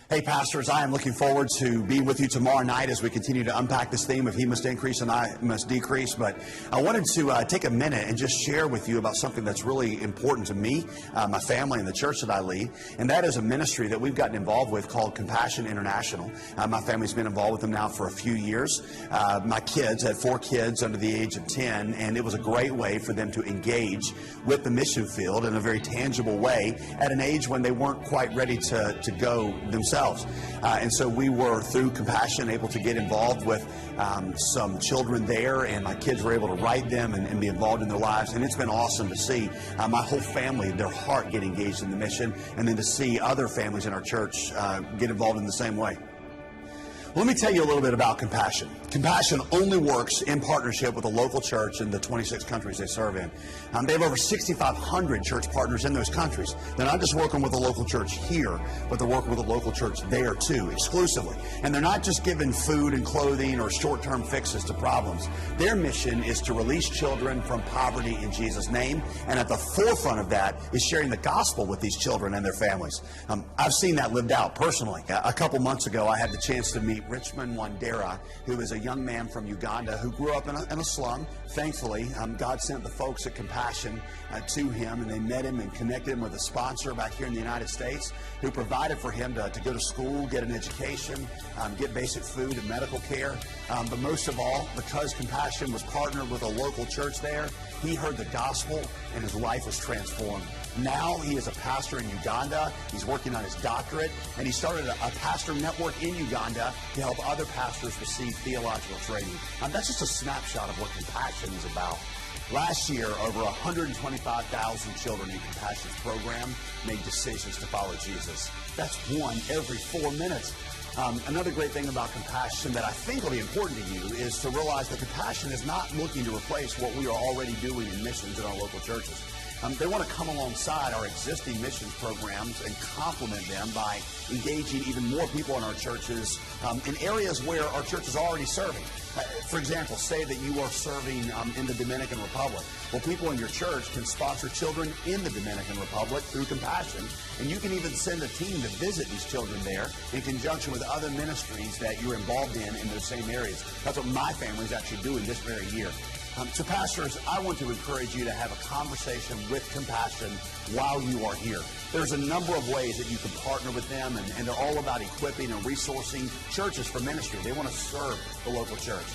Hey, pastors, I am looking forward to being with you tomorrow night as we continue to unpack this theme of He must increase and I must decrease. But I wanted to take a minute and just share with you about something that's really important to me, my family, and the church that I lead. And that is a ministry that we've gotten involved with called Compassion International. My family's been involved with them now for a few years. My kids had 4 kids under the age of 10, and it was a great way for them to engage with the mission field in a very tangible way at an age when they weren't quite ready to go themselves. And so we were, through Compassion, able to get involved with some children there, and my kids were able to write them and be involved in their lives. And it's been awesome to see my whole family, their heart, get engaged in the mission, and then to see other families in our church get involved in the same way. Let me tell you a little bit about Compassion. Compassion only works in partnership with a local church in the 26 countries they serve in. They have over 6,500 church partners in those countries. They're not just working with a local church here, but they're working with a local church there too, exclusively. And they're not just giving food and clothing or short-term fixes to problems. Their mission is to release children from poverty in Jesus' name. And at the forefront of that is sharing the gospel with these children and their families. I've seen that lived out personally. A couple months ago, I had the chance to meet Richmond Wandera, who is a young man from Uganda who grew up in a slum. Thankfully, God sent the folks at Compassion to him, and they met him and connected him with a sponsor back here in the United States who provided for him to go to school, get an education, get basic food and medical care. But most of all, because Compassion was partnered with a local church there, he heard the gospel and his life was transformed. Now he is a pastor in Uganda. He's working on his doctorate, and he started a pastor network in Uganda to help other pastors receive theological training. That's just a snapshot of what Compassion is about. Last year, over 125,000 children in Compassion's program made decisions to follow Jesus. That's one every 4 minutes. Another great thing about Compassion that I think will be important to you is to realize that Compassion is not looking to replace what we are already doing in missions in our local churches. They want to come alongside our existing missions programs and complement them by engaging even more people in our churches in areas where our church is already serving. For example, say that you are serving in the Dominican Republic. Well, people in your church can sponsor children in the Dominican Republic through Compassion, and you can even send a team to visit these children there in conjunction with other ministries that you're involved in those same areas. That's what my family is actually doing this very year. So pastors, I want to encourage you to have a conversation with Compassion while you are here. There's a number of ways that you can partner with them, and they're all about equipping and resourcing churches for ministry. They want to serve the local church.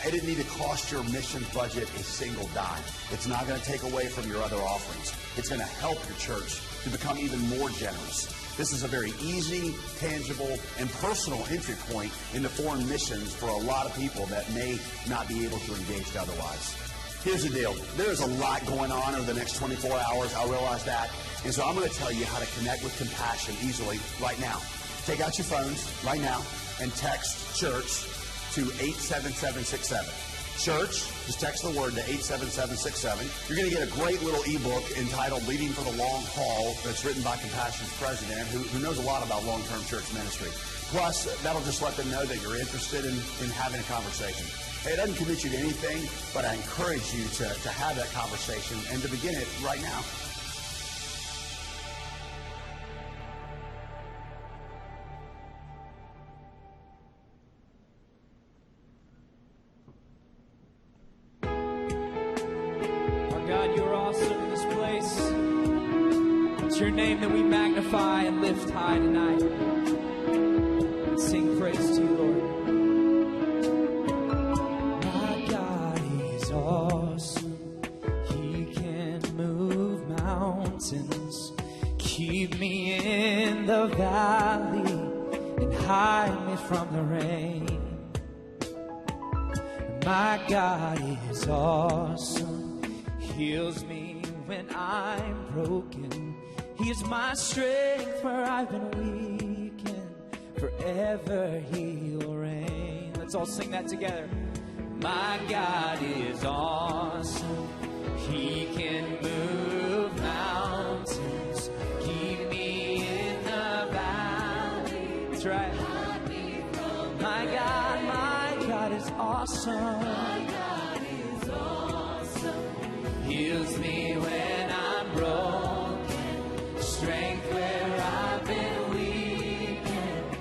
It didn't need to cost your missions budget a single dime. It's not going to take away from your other offerings. It's going to help your church to become even more generous. This is a very easy, tangible, and personal entry point into foreign missions for a lot of people that may not be able to engage otherwise. Here's the deal. There's a lot going on over the next 24 hours. I realize that. And so I'm going to tell you how to connect with Compassion easily right now. Take out your phones right now and text CHURCH to 87767. Church, just text the word to 87767. You're going to get a great little ebook entitled Leading for the Long Haul that's written by Compassion's president who knows a lot about long-term church ministry. Plus, that'll just let them know that you're interested in having a conversation. Hey, it doesn't commit you to anything, but I encourage you to have that conversation and to begin it right now. Your name that we magnify and lift high tonight and sing praise to you, Lord. My God is awesome. He can move mountains, keep me in the valley and hide me from the rain. My God is awesome. Heals me when I'm broken. He is my strength where I've been weak, and forever He will reign. Let's all sing that together. My God is awesome. He can move mountains, keep me in the valley. That's right. My God is awesome. My God is awesome. Heals me when I'm broken. Strength where I've been weak, and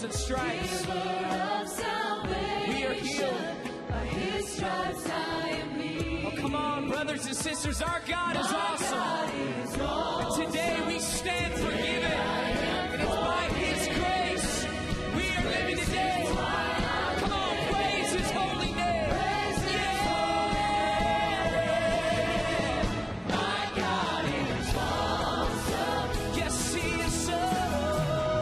and stripes. We are healed. By his stripes I am healed. Oh, come on, brothers and sisters, our God is awesome. And today we stand forgiven. And it's by his grace we are living today. Come on, praise his holy name. My God is awesome. Yes, he is so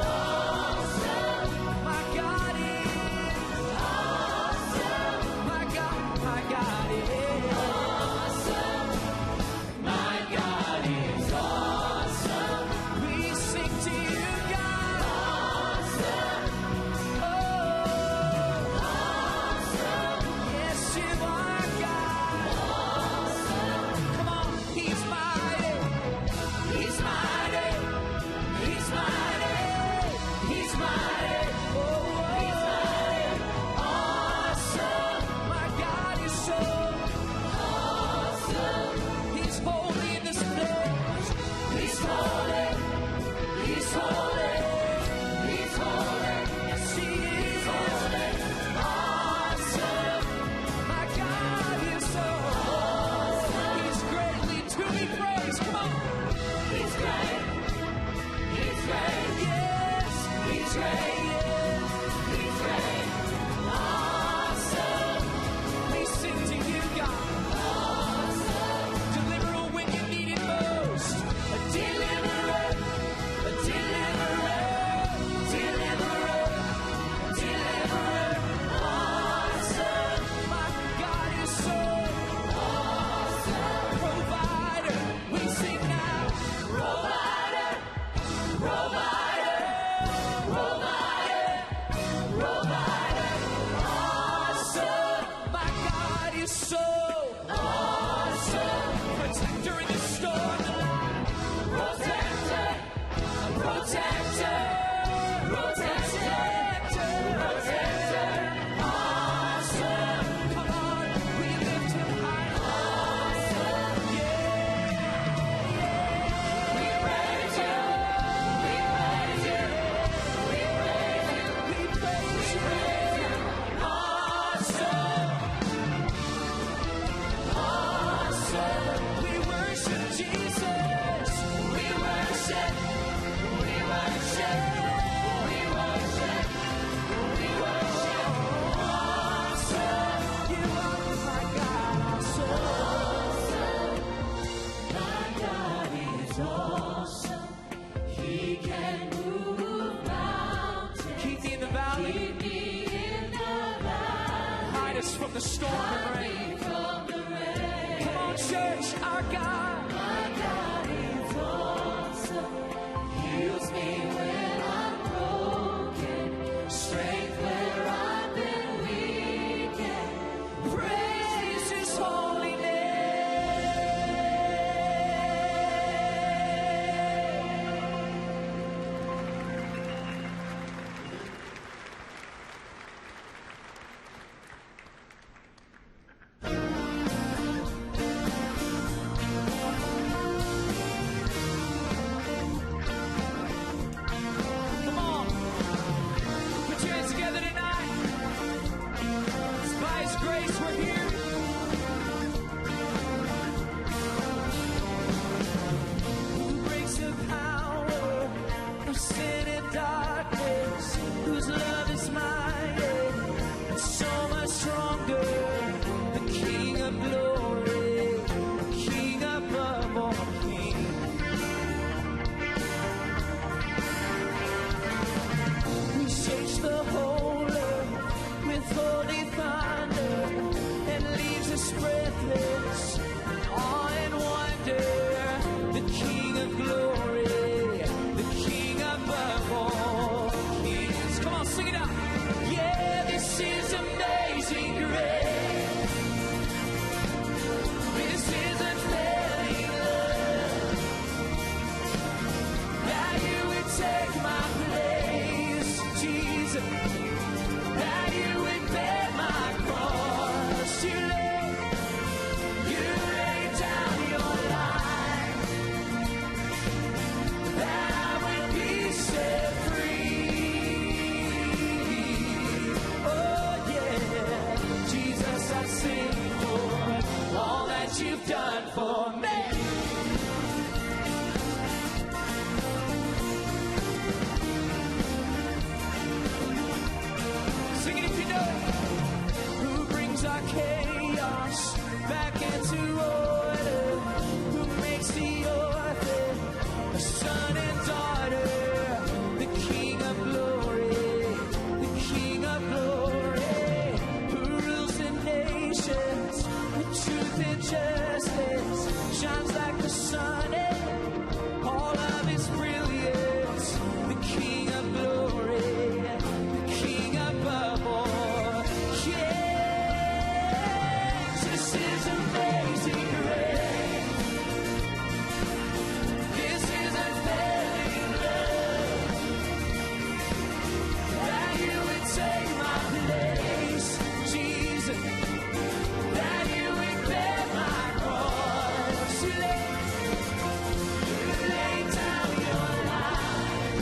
Awesome. my God is Awesome. my God is Awesome. My God is awesome. we sing to you, God. Awesome. Oh, Awesome. yes, you are God. Awesome. Come on, he's mighty. He's mighty. He's mighty. He's mighty. Oh, He's mighty. Awesome. my God is so Awesome. he's holy in this place. He's holy. He's holy. He's holy. Yes, he He's is. holy. Awesome. My God is so he's greatly to be praised. Come on. He's great. He's great. Yes, He's great. He's great. Awesome. we sing to you, God. Awesome. Deliverer when you need it most. A deliverer. A deliverer. Deliverer. Deliverer. Awesome. My God is so Awesome. provider. We sing now. Provider. Provider. Provider. Provider. Awesome. My God is so Awesome. protector in the storm. Protector. Protector. Protector. Protector. Awesome. Come on, we lift him high. Awesome. We praise you. We praise you. We praise you. We praise you. Awesome. Awesome. We worship Jesus. We worship. We worship. We worship. We worship. Awesome. You are my God. Awesome. My God is awesome. He can move mountains. Keep me in the valley. Keep me in the valley. Hide us from the storm and rain. Hide me from the rain. Come on, church, our God. My God is awesome. Heals me when I'm broken. Strength where I've been weak. Praise his holy name. Come on. Put your hands together tonight. It's by his grace we're here. Who breaks the power of sin and darkness, whose love is mighty and so much stronger. The King of glory, the King above all kings. Who shakes the whole earth with holy thunder and leaves us breathless, awe and wonder. The King of glory, the King above all kings. Come on, sing it out. Yeah, this is amazing grace. This is unfailing love. That you would take my place, Jesus. That you would bear my cross. You laid down you've done for me. Sing it if you know it. Who brings our chaos back into order? Who makes the orphan a son and daughter? The King of glory, the King of glory, who rules the nations with truth and justice, shines like the sun in all of his brilliance. The King of glory, the King above all. Yeah, this is amazing grace. This is unfailing love. That you would take my place, Jesus. That you would bear my cross. You laid down your life.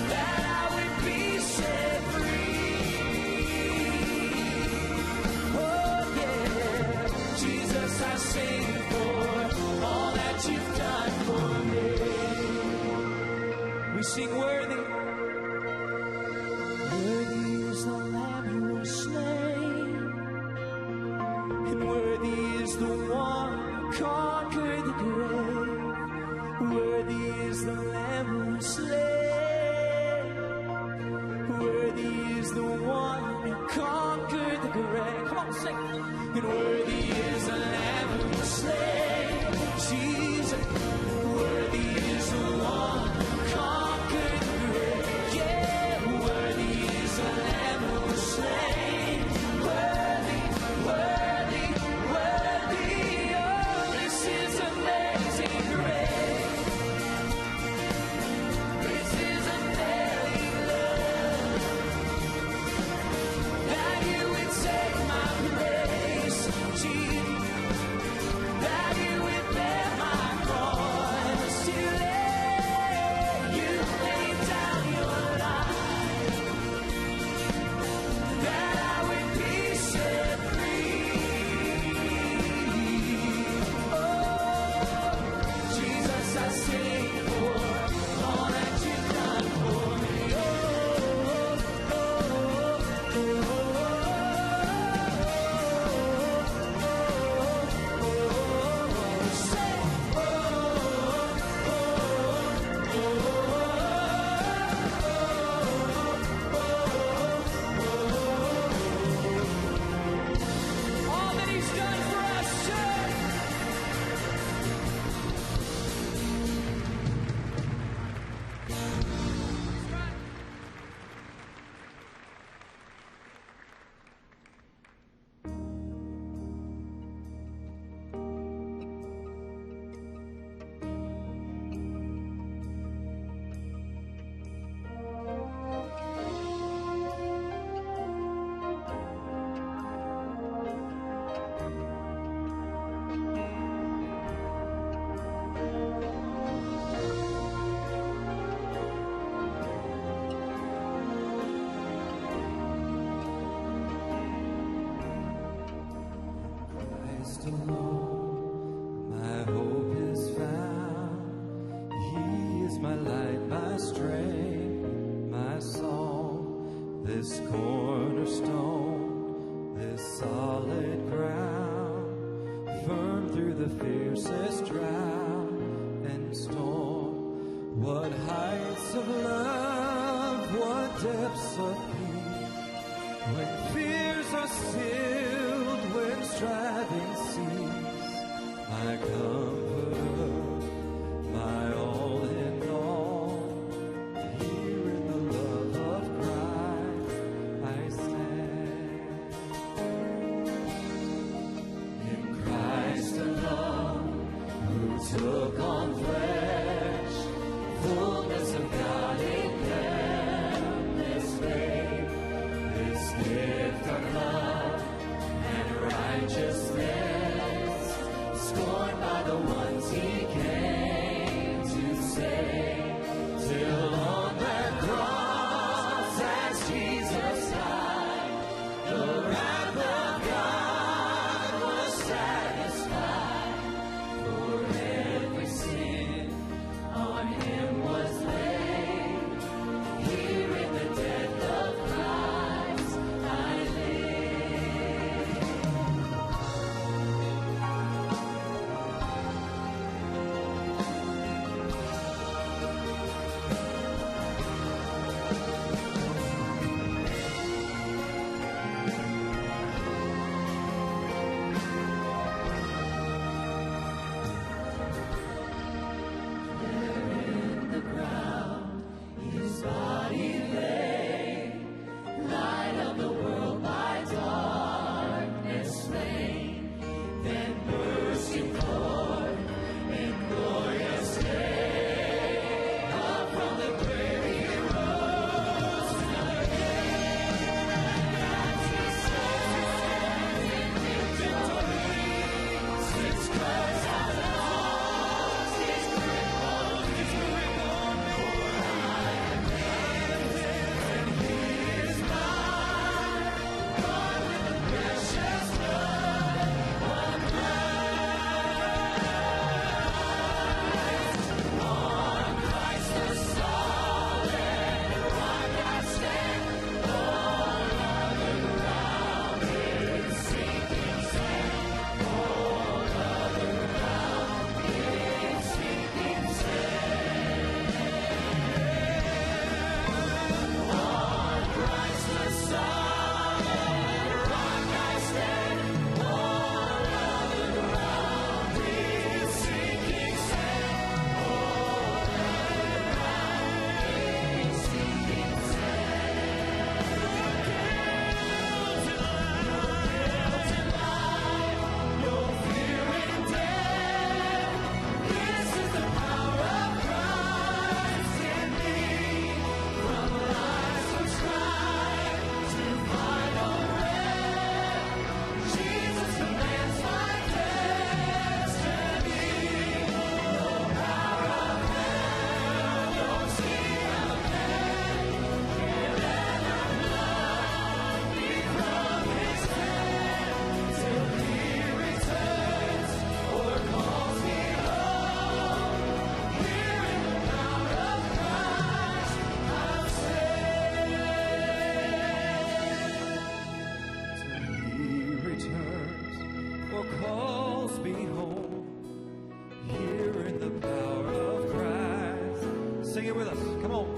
That I would be set free. Oh yeah, Jesus, I sing for all that you've done for me. We sing worthy. Worthy is the Lamb who was slain, and worthy is the one who conquered the grave. Worthy is the Lamb who was slain. Worthy is the one who conquered the grave. Come on, sing. And worthy is the Lamb who was slain. Jesus. Worthy is the one who conquered the grave. Yeah, worthy is the Lamb who was slain. Worthy, worthy, worthy. Oh, this is amazing grace. This is unfailing love. That you would take my place, Jesus. That you would bear my cross. You laid down your life. That I would be set free. Oh, Jesus, I sing for all that you've done for me. All that he's done for us, church. Christ alone, my hope is found. He is my light, my strength, my song. This cornerstone, this solid ground, firm through the fiercest drought and storm. What heights of love, what depths of peace, when fears are stilled, when striving cease, my comfort, my all in all, here in the love of Christ I stand. In Christ alone, who took on flesh, fullness of God in endless faith, this day calls me home. Here in the power of Christ. Sing it with us. Come on.